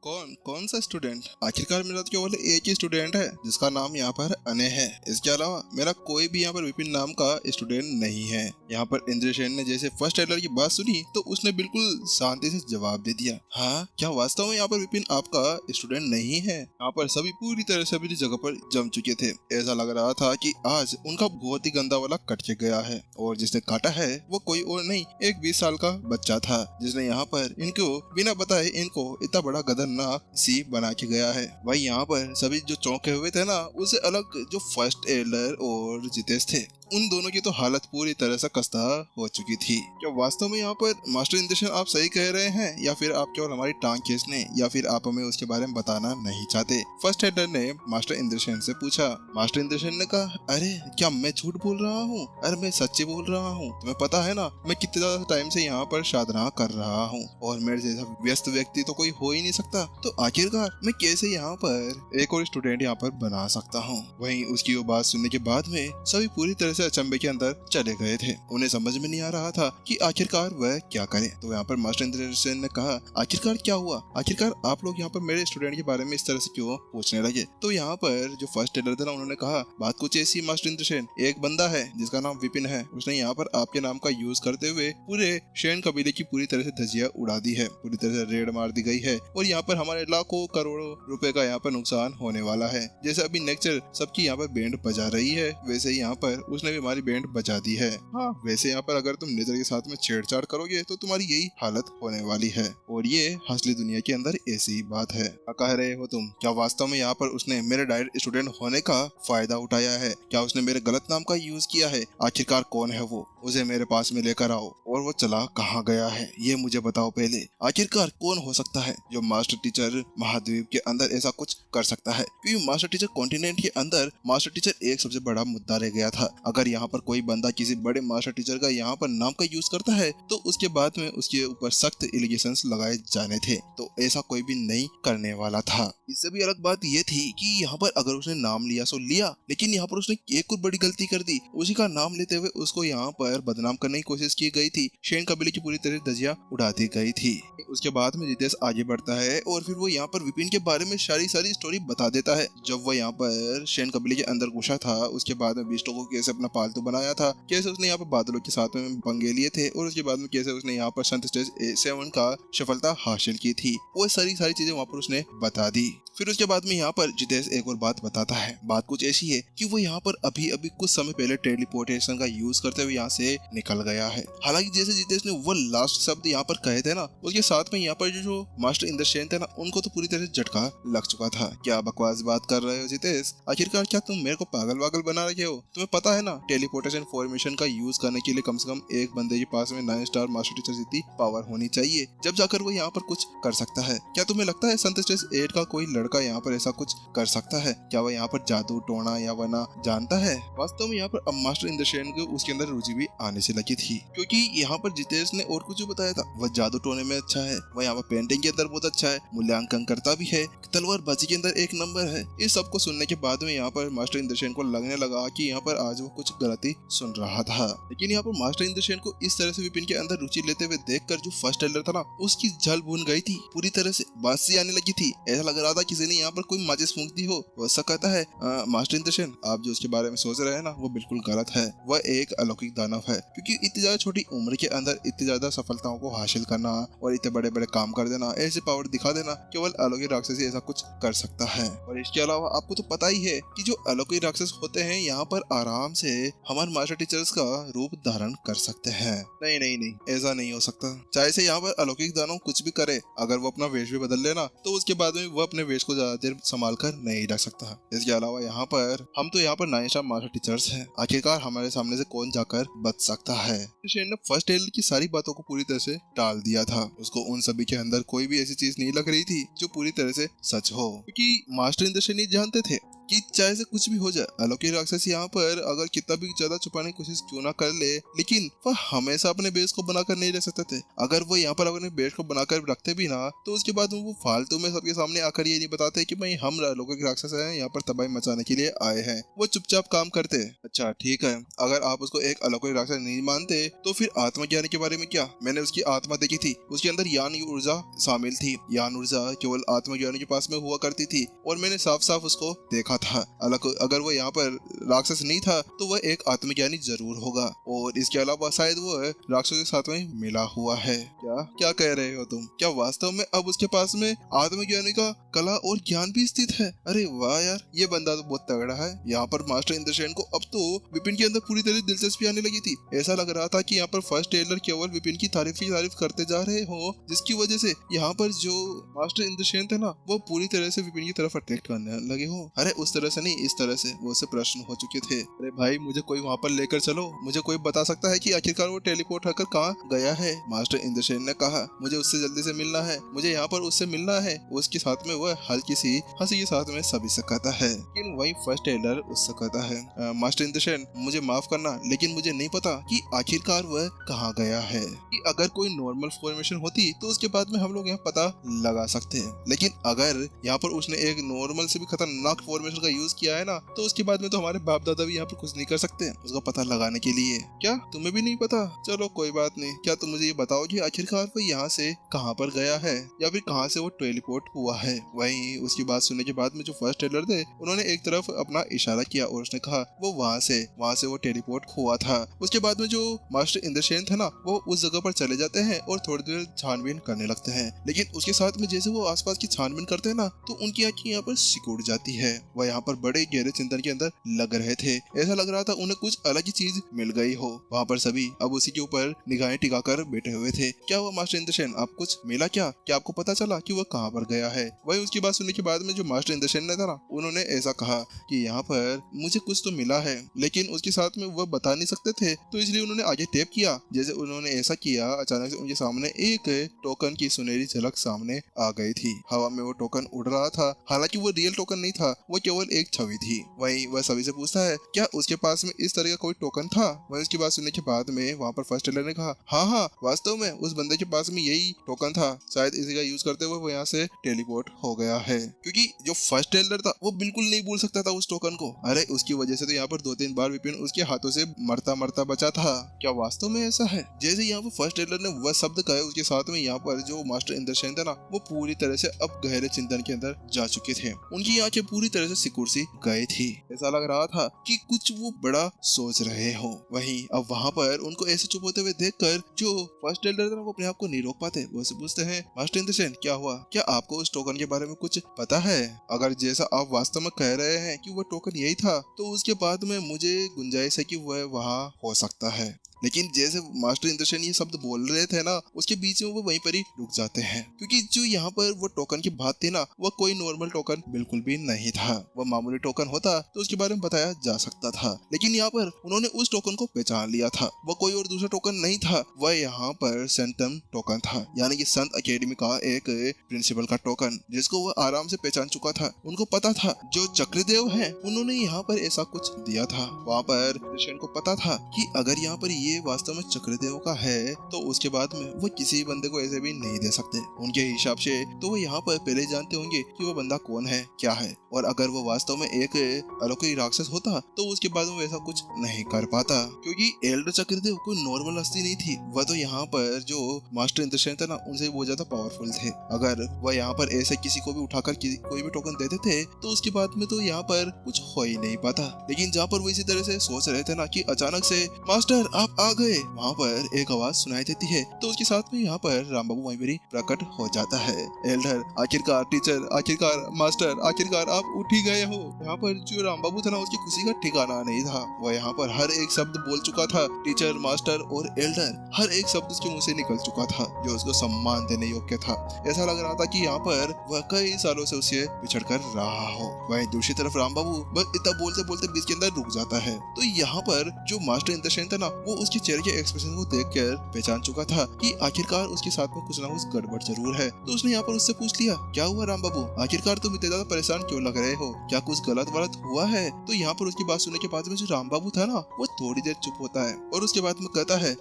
कौन कौन सा स्टूडेंट? आखिरकार मेरा तो केवल एक ही स्टूडेंट है जिसका नाम यहाँ पर अनय है। इसके अलावा मेरा कोई भी यहाँ पर विपिन नाम का स्टूडेंट नहीं है। यहाँ पर इंद्रसेन ने जैसे फर्स्ट टेलर की बात सुनी तो उसने बिल्कुल शांति से जवाब दे दिया, हाँ क्या वास्तव में यहाँ पर विपिन आपका स्टूडेंट नहीं है? यहाँ पर सभी पूरी तरह से अपनी जगह पर जम चुके थे। ऐसा लग रहा था कि आज उनका बहुत ही गंदा वाला कट के गया है और जिसने काटा है वो कोई और नहीं, एक 20 साल का बच्चा था जिसने यहाँ पर इनको बिना बताए इनको इतना बड़ा खतरनाक सी बना के गया है। भाई यहाँ पर सभी जो चौंके हुए थे ना, उससे अलग जो फर्स्ट एलर और जितेश थे, उन दोनों की तो हालत पूरी तरह से खस्ता हो चुकी थी। क्या वास्तव में यहाँ पर मास्टर इंद्रसेन आप सही कह रहे हैं या फिर आप केवल हमारी टांग खींचने या फिर आप हमें उसके बारे में बताना नहीं चाहते? फर्स्ट एलर ने मास्टर इंद्रसेन से पूछा। मास्टर इंद्रसेन ने कहा, अरे क्या मैं झूठ बोल रहा हूँ? अरे मैं सच्ची बोल रहा हूँ। तुम्हें पता है ना मैं कितने ज्यादा टाइम से यहाँ पर साधना कर रहा हूँ और मेरे जैसा व्यस्त व्यक्ति तो कोई हो ही नहीं सकता, तो आखिरकार मैं कैसे यहाँ पर एक और स्टूडेंट यहाँ पर बना सकता हूँ? वहीं उसकी वो बात सुनने के बाद में सभी पूरी तरह से अचंभे के अंदर चले गए थे। उन्हें समझ में नहीं आ रहा था कि आखिरकार वह क्या करे। तो यहाँ पर मास्टर इंद्रसेन ने कहा, आखिरकार क्या हुआ? आखिरकार आप लोग यहाँ पर मेरे स्टूडेंट के बारे में इस तरह से क्यों पूछने लगे? तो यहाँ पर जो फर्स्ट टेलर था ना, उन्होंने कहा, बात कुछ ऐसी मास्टर इंद्रसेन, एक बंदा है जिसका नाम विपिन है, उसने यहाँ पर आपके नाम का यूज करते हुए पूरे शेन कबीले की पूरी तरह से धज्जियां उड़ा दी है, पूरी तरह से रेड मार दी गई है और यहाँ पर हमारे लाखों करोड़ों रुपए का यहाँ पर नुकसान होने वाला है। जैसे अभी नेक्चर सबकी यहाँ पर बैंड बजा रही है, वैसे ही यहाँ पर उसने भी हमारी बैंड बजा दी है। हाँ, वैसे यहाँ पर अगर तुम नेचर के साथ में छेड़छाड़ करोगे तो तुम्हारी यही हालत होने वाली है और ये असली दुनिया के अंदर ऐसी ही बात है। क्या कह रहे हो तुम? क्या वास्तव में यहाँ पर उसने मेरे डायरेक्ट स्टूडेंट होने का फायदा उठाया है? क्या उसने मेरे गलत नाम का यूज किया है? आखिरकार कौन है वो? उसे मेरे पास में लेकर आओ। और वो चला कहाँ गया है ये मुझे बताओ पहले। आखिरकार कौन हो सकता है जो मास्टर टीचर महाद्वीप के अंदर ऐसा कुछ कर सकता है? क्योंकि मास्टर टीचर कॉन्टिनेंट के अंदर मास्टर टीचर एक सबसे बड़ा मुद्दा रह गया था। अगर यहाँ पर कोई बंदा किसी बड़े मास्टर टीचर का यहाँ पर नाम का यूज करता है तो उसके बाद में उसके ऊपर सख्त एलिगेशंस लगाए जाने थे, तो ऐसा कोई भी नहीं करने वाला था। इससे भी अलग बात ये थी कि यहाँ पर अगर उसने नाम लिया सो लिया, लेकिन यहाँ पर उसने एक और बड़ी गलती कर दी। उसी का नाम लेते हुए उसको यहाँ पर बदनाम करने की कोशिश की गई थी। शेन कबीले की पूरी तरह धज्जियां उड़ा दी गई थी। उसके बाद में जितेश आगे बढ़ता है और फिर वो यहाँ पर विपिन के बारे में सारी स्टोरी बता देता है। जब वो यहाँ पर शेन कबीले के अंदर घुसा था, उसके बाद में बीस्टो को कैसे अपना पालतू बनाया था, कैसे उसने यहाँ पर बादलों के साथ में पंगे लिए थे और उसके बाद में कैसे उसने यहाँ पर संत स्टेज 7 का सफलता हासिल की थी, वो सारी चीजें वहाँ पर उसने बता दी। फिर उसके बाद में यहाँ पर जितेश एक और बात बताता है। बात कुछ ऐसी है कि वो यहाँ पर अभी कुछ समय पहले टेलीपोर्टेशन का यूज करते हुए यहाँ से निकल गया है। हालांकि जैसे जितेश ने वो लास्ट शब्द यहाँ पर कहे थे ना, उसके साथ में यहाँ पर जो मास्टर इंद्रसेन थे ना, उनको तो पूरी तरह से झटका लग चुका था। क्या बकवास बात कर रहे हो जितेश? आखिरकार क्या तुम मेरे को पागल वागल बना रहे हो? तुम्हें पता है ना टेलीपोर्टेशन फॉर्मेशन का यूज करने के लिए कम से कम एक बंदे के पास में 9 स्टार मास्टर टीचर जितनी पावर होनी चाहिए, जब जाकर वो यहाँ पर कुछ कर सकता है। क्या तुम्हें लगता है संत स्टेज 8 का कोई लड़का यहाँ पर ऐसा कुछ कर सकता है? क्या वह यहाँ पर जादू टोना या वरना जानता है? वास्तव में यहाँ पर अब मास्टर इंद्रसेन को उसके अंदर रुचि भी आने से लगी थी, क्योंकि यहाँ पर जितेश ने और कुछ बताया था। वह जादू टोने में अच्छा है, वह यहाँ पर पेंटिंग के अंदर बहुत अच्छा है, मूल्यांकन करता भी है, तलवारबाजी के अंदर एक नंबर है। इस सब को सुनने के बाद में यहाँ पर मास्टर इंद्रसेन को लगने लगा कि यहाँ पर आज वो कुछ गलती सुन रहा था। लेकिन यहाँ पर मास्टर इंद्रसेन को इस तरह से विपिन के अंदर रुचि लेते हुए देखकर जो फर्स्ट टेलर था ना, उसकी जल भून गई थी, पूरी तरह से बात सी आने लगी थी। ऐसा लग रहा था किसी ने यहाँ पर कोई माचिस फूंक दी हो। वैसा कहता है, मास्टर इंद्रसेन आप जो उसके बारे में सोच रहे हैं ना, वो बिल्कुल गलत है। वह एक अलौकिक दानव है, क्योंकि इतनी ज्यादा छोटी उम्र के अंदर इतनी ज्यादा सफलताओं को हासिल करना और इतने बड़े बड़े काम कर देना, ऐसे पावर दिखा देना, केवल अलौकिक राक्षस ही ऐसा कुछ कर सकता है। और इसके अलावा आपको तो पता ही है कि जो अलौकिक राक्षस होते हैं यहाँ पर आराम से हमारे मास्टर टीचर्स का रूप धारण कर सकते हैं। नहीं नहीं नहीं, ऐसा नहीं हो सकता। चाहे से यहाँ पर अलौकिक दानव कुछ भी करे, अगर वो अपना वेश भी बदल लेना तो उसके बाद में वो अपने वेश को ज्यादा देर संभाल कर नहीं रख सकता। इसके अलावा यहाँ पर हम तो यहाँ पर 9 स्टार मास्टर टीचर्स हैं, आखिरकार हमारे सामने से कौन जाकर बच सकता है? शेन ने फर्स्ट टेलर की सारी बातों को पूरी तरह से टाल दिया था। उसको उन सभी के अंदर कोई भी ऐसी चीज नहीं लग रही थी जो पूरी तरह से सच हो, क्योंकि मास्टर इंद्रसेन जानते थे कि चाहे से कुछ भी हो जाए, अलौकिक राक्षस यहाँ पर अगर कितना भी ज्यादा छुपाने की कोशिश क्यों ना कर ले, लेकिन वह हमेशा अपने बेस को बनाकर नहीं रह सकते थे। अगर वो यहाँ पर अपने बेस को बनाकर रखते भी ना, तो उसके बाद वो फालतू में सबके सामने आकर ये नहीं बताते कि भाई हम अलौकिक राक्षस हैं, यहाँ पर तबाही मचाने के लिए आए हैं। वो चुपचाप काम करते। अच्छा ठीक है, अगर आप उसको एक अलौकिक राक्षस नहीं मानते तो फिर आत्मज्ञानी के बारे में क्या? मैंने उसकी आत्मा देखी थी, उसके अंदर यान ऊर्जा शामिल थी। यान ऊर्जा केवल आत्मज्ञानी के पास में हुआ करती थी और मैंने साफ साफ उसको देखा था। अगर वो यहाँ पर राक्षस नहीं था तो वह एक आत्मज्ञानी जरूर होगा, और इसके अलावा शायद वो राक्षसों के साथ में मिला हुआ है। क्या क्या कह रहे हो तुम? क्या वास्तव में अब उसके पास में आत्मज्ञानी का कला और ज्ञान भी स्थित है? अरे वाह यार, ये बंदा तो बहुत तगड़ा है। यहाँ पर मास्टर इंद्रसेन को अब तो विपिन के अंदर पूरी तरह दिलचस्पी आने लगी थी। ऐसा लग रहा था कि यहाँ पर फर्स्ट टेलर केवल विपिन की तारीफ करते जा रहे हो, जिसकी वजह से यहाँ पर जो मास्टर इंद्रसेन थे ना, वो पूरी तरह से विपिन की तरफ अट्रैक्ट करने लगे हो। अरे उस तरह से नहीं, इस तरह से वो उससे प्रश्न हो चुके थे। अरे भाई, मुझे कोई वहाँ पर लेकर चलो, मुझे कोई बता सकता है कि आखिरकार वो टेलीपोर्ट होकर कहाँ गया है? मास्टर इंद्रसेन ने कहा, मुझे उससे जल्दी से मिलना है, मुझे यहाँ पर उससे मिलना है। उसके साथ में वह हल्की सी हंसी के साथ में सभी से कहता है, लेकिन वही फर्स्ट टेलर उससे कहता है, मास्टर इंद्रसेन मुझे माफ करना, लेकिन मुझे नहीं पता कि आखिरकार वह कहाँ गया है। कि अगर कोई नॉर्मल फॉर्मेशन होती तो उसके बाद में हम लोग यहाँ पता लगा सकते हैं, लेकिन अगर यहाँ पर उसने एक नॉर्मल से भी खतरनाक फॉर्मेशन का यूज किया है ना, तो उसके बाद में तो हमारे बाप दादा भी यहाँ पर कुछ नहीं कर सकते उसका पता लगाने के लिए। क्या तुम्हें भी नहीं पता? चलो कोई बात नहीं। क्या तुम मुझे ये बताओ कि आखिरकार वो यहाँ से कहाँ पर गया है, या फिर कहाँ से वो टेलीपोर्ट हुआ है? वहीं उसकी बात सुनने के बाद में जो फर्स्ट टेलर थे, उन्होंने एक तरफ अपना इशारा किया और उसने कहा वो वहाँ से वो टेलीपोर्ट हुआ था। उसके बाद में जो मास्टर इंद्रसेन थे ना, वो उस जगह पर चले जाते हैं और थोड़ी देर छानबीन करने लगते हैं, लेकिन उसके साथ में जैसे वो आसपास की छानबीन करते हैं ना, तो उनकी आंखें यहाँ पर सिकुड़ जाती है। वह यहाँ पर बड़े गहरे चिंतन के अंदर लग रहे थे। ऐसा लग रहा था उन्हें कुछ अलग ही चीज मिल गई हो। वहाँ पर सभी अब उसी के ऊपर निगाहें टिकाकर बैठे हुए थे। क्या हुआ मास्टर इंद्रसेन, आप कुछ मिला क्या? क्या आपको पता चला कि वह कहाँ पर गया है? वही उसकी बात सुनने के बाद में जो मास्टर इंद्रसेन ने था ना, उन्होंने ऐसा कहा कि यहाँ पर मुझे कुछ तो मिला है, लेकिन उसके साथ में वह बता नहीं सकते थे, तो इसलिए उन्होंने आगे टैप किया। जैसे उन्होंने ऐसा किया, अचानक से उनके सामने एक टोकन की सुनहरी झलक सामने आ गई थी। हवा में वो टोकन उड़ रहा था। हालांकि वो रियल टोकन नहीं था, वो केवल एक छवि थी। वही वह सभी से पूछता है, क्या उसके पास में इस तरह का कोई टोकन था? वही उसकी बात सुनने के बाद में वहाँ पर फर्स्ट टेलर ने कहा, हाँ वास्तव में उस बंदे के पास में यही टोकन था, शायद इसी का यूज करते हुए वो यहाँ से टेलीपोर्ट हो गया है। क्योंकि जो फर्स्ट टेलर था वो बिल्कुल नहीं भूल सकता था उस टोकन को। अरे उसकी वजह से तो यहाँ पर 2-3 बार विपिन उसके हाथों से मरता बचा था। क्या वास्तव में ऐसा है? जैसे यहाँ पर फर्स्ट टेलर ने वह शब्द कहे, उसके साथ में यहाँ पर जो मास्टर इंद्रसेन था ना, वो पूरी तरह से अब गहरे चिंतन के अंदर जा चुके थे। उनकी आंखें पूरी तरह से सिकुड़ सी गई थी। ऐसा लग रहा था कि कुछ वो बड़ा सोच रहे हो। वहीं अब वहाँ पर उनको ऐसे चुप होते हुए देखकर जो फर्स्ट टेलर था ना, वो अपने आप को नहीं रोक पाते। वो पूछते हैं, मास्टर इंद्रसेन क्या हुआ? क्या आपको उस टोकन के बारे में कुछ पता है? अगर जैसा आप वास्तव में कह रहे हैं कि वो टोकन यही था, तो उसके बाद में मुझे गुंजाइश है कि वह वहाँ हो सकता है। लेकिन जैसे मास्टर इंद्रसेन ये शब्द बोल रहे थे ना, उसके बीच में वो वहीं पर ही रुक जाते हैं, क्योंकि जो यहाँ पर वो टोकन की बात थी ना, वो कोई नॉर्मल टोकन बिल्कुल भी नहीं था। वो मामूली टोकन होता तो उसके बारे में बताया जा सकता था, लेकिन यहाँ पर उन्होंने उस टोकन को पहचान लिया था। वो कोई और दूसरा टोकन नहीं था, वह यहाँ पर सेंटम टोकन था, यानी कि संत अकेडमी का एक प्रिंसिपल का टोकन, जिसको वो आराम से पहचान चुका था। उनको पता था जो चक्रदेव है, उन्होंने यहाँ पर ऐसा कुछ दिया था। वहाँ पर इंद्रसेन को पता था कि अगर यहाँ पर ये वास्तव में चक्रदेव का है, तो उसके बाद में वो किसी बंदे को ऐसे भी नहीं दे सकते। उनके हिसाब से तो वो यहाँ पर पहले जानते होंगे कि वो बंदा कौन है, क्या है, और अगर वो वास्तव में एक अलौकिक राक्षस होता तो उसके बाद में ऐसा कुछ नहीं कर पाता, क्योंकि एल्डर चक्रदेव कोई नॉर्मल हस्ती नहीं थी। वह तो यहाँ पर जो मास्टर इंद्रसेन था ना, उनसे बहुत ज्यादा पावरफुल थे। अगर वह यहाँ पर ऐसे किसी को भी उठाकर कोई भी टोकन देते थे, तो उसके बाद में तो यहाँ पर कुछ हो ही नहीं पाता। लेकिन जहाँ पर वो इसी तरह से सोच रहे थे ना, कि अचानक से मास्टर आप आ गए, वहाँ पर एक आवाज सुनाई देती है। तो उसके साथ में यहाँ पर राम बाबू वहीं पर प्रकट हो जाता है। एल्डर आखिरकार, टीचर आखिरकार, मास्टर आखिरकार आप उठ ही गए हो। यहाँ पर जो राम बाबू था ना, उसकी खुशी का ठिकाना नहीं था। वह यहाँ पर हर एक शब्द बोल चुका था। टीचर, मास्टर और एल्डर, हर एक शब्द उसके मुंह से निकल चुका था, जो उसको सम्मान देने योग्य था। ऐसा लग रहा था कि यहाँ पर वह कई सालों से उसे बिछड़ कर रहा हो। वहीं दूसरी तरफ राम बाबू बस इतना बोलते बोलते बीच के अंदर रुक जाता है। तो यहाँ पर जो मास्टर इंद्रसेन था ना, वो उसके चेहरे के एक्सप्रेशन को देखकर पहचान चुका था कि आखिरकार उसके साथ में कुछ ना कुछ गड़बड़ जरूर है। तो उसने यहाँ पर उससे पूछ लिया, क्या हुआ राम बाबू, आखिरकार तुम इतने ज्यादा परेशान क्यों लग रहे हो, क्या कुछ गलत वलत हुआ है। तो यहाँ पर उसकी बात सुनने के बाद में जो राम बाबू था ना, वो थोड़ी देर चुप होता है और उसके बाद में कहता है,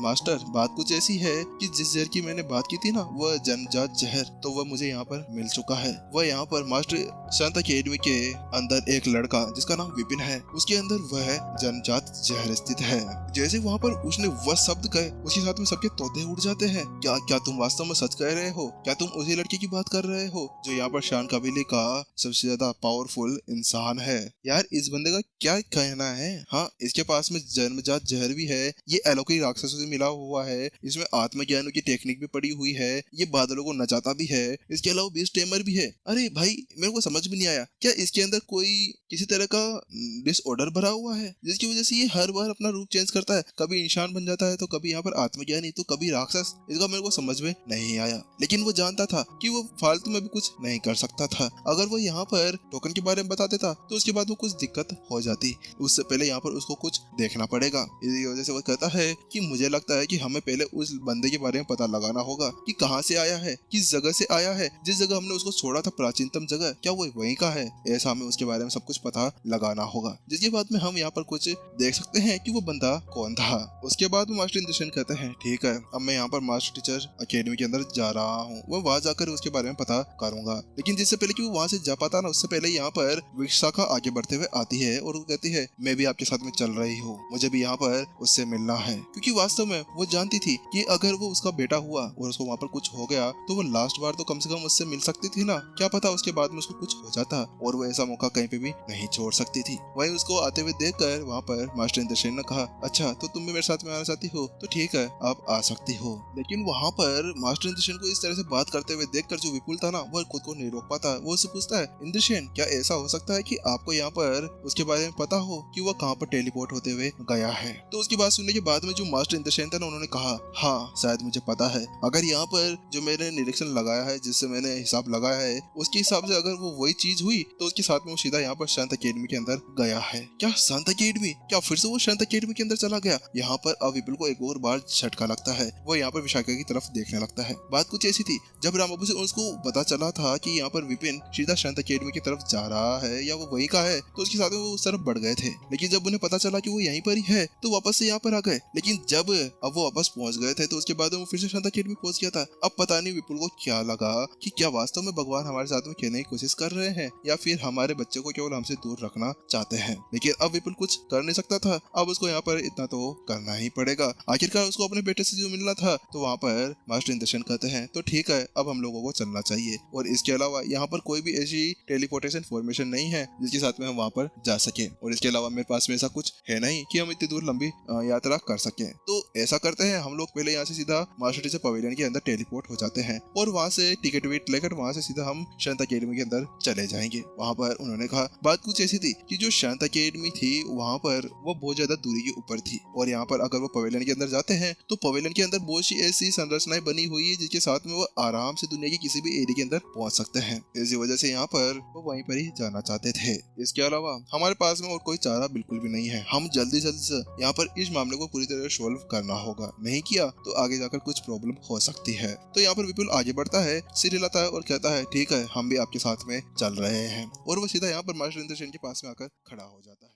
मास्टर बात कुछ ऐसी है कि जिस जहर की मैंने बात की थी ना, वह जन्मजात जहर तो वह मुझे यहाँ पर मिल चुका है। वह यहाँ पर मास्टर शांत अकेडमी के अंदर एक लड़का जिसका नाम विपिन है, उसके अंदर वह जन्मजात जहर स्थित है। जैसे वहाँ पर उसने वह शब्द कहे, उसके साथ में सबके तोते उड़ जाते हैं। क्या क्या तुम वास्तव में सच कह रहे हो, क्या तुम उसी लड़के की बात कर रहे हो जो यहाँ पर शान कबीले का सबसे ज्यादा पावरफुल इंसान है। यार इस बंदे का क्या कहना है। हाँ, इसके पास में जन्मजात जहर भी है, ये अलौकिक राक्षसों से मिला हुआ है, इसमें आत्मज्ञान की टेक्निक भी पड़ी हुई है, ये बादलों को नचाता भी है, इसके अलावा बीस्ट टेमर भी है। अरे भाई मेरे को समझ में नहीं आया, क्या इसके अंदर कोई किसी तरह का डिसऑर्डर भरा हुआ है जिसकी वजह से ये हर बार अपना रूप चेंज करता है, कभी इंसान बन जाता है तो कभी यहाँ पर आत्मज्ञानी तो कभी राक्षस। इसका मेरे को समझ में नहीं आया, लेकिन वो जानता था कि वो फालतू में भी कुछ नहीं कर सकता था। अगर वो यहाँ पर टोकन के बारे में बता देता तो उसके बाद वो कुछ दिक्कत हो जाती, उससे पहले यहाँ पर उसको कुछ देखना पड़ेगा। इसी वजह से वो कहता है कि मुझे लगता है कि हमें पहले उस बंदे के बारे में पता लगाना होगा कि कहाँ से आया है, किस जगह से आया है, जिस जगह हमने उसको छोड़ा था प्राचीनतम जगह, क्या वो वहीं का है। ऐसा हमें उसके बारे में सब कुछ पता लगाना होगा, जिसके बाद में हम यहाँ पर कुछ देख सकते हैं कि वो बंदा कौन था। उसके बाद में मास्टर इंद्रसेन कहते हैं, ठीक है अब मैं यहाँ पर मास्टर टीचर अकेडमी के अंदर जा रहा हूँ, वो वहाँ जाकर उसके बारे में पता करूंगा। लेकिन जिससे पहले कि वो वहाँ से जा पाता ना, उससे पहले यहाँ पर विशाखा आगे बढ़ते हुए आती है और वो कहती है, मैं भी आपके साथ में चल रही हूँ, मुझे भी यहाँ पर उससे मिलना है। क्योंकि वास्तव में वो जानती थी कि अगर वो उसका बेटा हुआ और उसको वहाँ पर कुछ हो गया तो वो लास्ट बार तो कम से कम उससे मिल सकती थी ना, क्या पता उसके बाद में उसको कुछ हो जाता, और वो ऐसा मौका कहीं पे भी नहीं छोड़ सकती थी। वहीं उसको आते हुए देखकर वहाँ पर मास्टर इंद्रसेन ने कहा, अच्छा तो तुम भी मेरे साथ में आना चाहती हो तो ठीक है आप आ सकती हो। लेकिन वहाँ पर मास्टर इंद्रसेन को इस तरह से बात करते हुए देखकर जो विपुल था ना, वो खुद को नहीं रोक पाता। वो उससे पूछता है, इंद्रसेन क्या ऐसा हो सकता है कि आपको यहाँ पर उसके बारे में पता हो कि वह कहाँ पर टेलीपोर्ट होते हुए गया है। तो उसकी बात सुनने के बाद में जो मास्टर इंद्रसेन था ना, उन्होंने कहा, हाँ शायद मुझे पता है, अगर यहाँ पर जो मैंने निरीक्षण लगाया है, जिससे मैंने हिसाब लगाया है, उसके हिसाब से अगर वो वही चीज हुई तो उसके साथ में वो सीधा यहाँ पर शांत अकेडमी के अंदर गया है। क्या शांत अकेडमी, क्या फिर से वो शांत अकेडमी के अंदर चला गया। यहाँ पर अब विपुल को एक और बार झटका लगता है, वो यहाँ पर विशाखा की तरफ देखने लगता है। बात कुछ ऐसी थी, जब राम बाबू से उसको पता चला था कि यहाँ पर विपिन सीधा शांत अकेडमी की तरफ जा रहा है या वो वही का है, तो उसके साथ में वो उस तरफ बढ़ गए थे। लेकिन जब उन्हें पता चला कि वो यहीं पर ही है तो वापस से यहाँ पर आ गए। लेकिन जब अब वो वापस पहुंच गए थे तो उसके बाद वो फिर से शांत अकेडमी पहुंच गया था। अब पता नहीं विपुल को क्या लगा कि क्या वास्तव में भगवान हमारे साथ में खेलने की कोशिश कर रहे हैं या फिर हमारे बच्चे को केवल हमसे दूर रखना चाहते हैं। लेकिन अब विपुल कुछ कर नहीं सकता था, अब उसको यहाँ पर इतना तो करना ही पड़ेगा। आखिरकार उसको अपने बेटे से जो मिलना था, तो वहाँ पर मास्टर इंद्रसेन कहते हैं, तो ठीक है अब हम लोगों को चलना चाहिए, और इसके अलावा यहाँ पर कोई भी ऐसी टेलीपोर्टेशन फॉर्मेशन नहीं है जिसके साथ में हम वहाँ पर जा सके, और इसके अलावा मेरे पास में ऐसा कुछ है नहीं कि हम इतनी दूर लंबी यात्रा कर सके। तो ऐसा करते हैं, हम लोग पहले यहाँ से सीधा मास्टर टीचर पवेलियन के अंदर टेलीपोर्ट हो जाते हैं और वहाँ से टिकट विट लेकर वहाँ से सीधा हम शांत अकेडमी के अंदर चले जाएंगे। वहाँ पर उन्होंने कहा, बात कुछ ऐसी थी कि जो शांत अकेडमी थी वहाँ पर वो बहुत ज्यादा दूरी के ऊपर थी, और यहाँ पर अगर वो पवेलियन के अंदर जाते हैं तो पवेलियन के अंदर बहुत सी ऐसी संरचनाएं बनी हुई है जिसके साथ में वो आराम से दुनिया की किसी भी एरिया के अंदर पहुंच सकते हैं। इसी वजह से यहाँ पर वो वहीं पर ही जाना चाहते थे। इसके अलावा हमारे पास में और कोई चारा बिल्कुल भी नहीं है, हम जल्दी से यहाँ पर इस मामले को पूरी तरह सोल्व करना होगा, नहीं किया तो आगे जाकर कुछ प्रॉब्लम हो सकती है। तो यहाँ पर विपुल आगे बढ़ता है, सिर हिलाता है और कहता है, ठीक है हम भी आपके साथ में चल रहे हैं, और वो सीधा यहाँ पर मास्टर इंद्रसेन के पास में आकर खड़ा हो जाता है।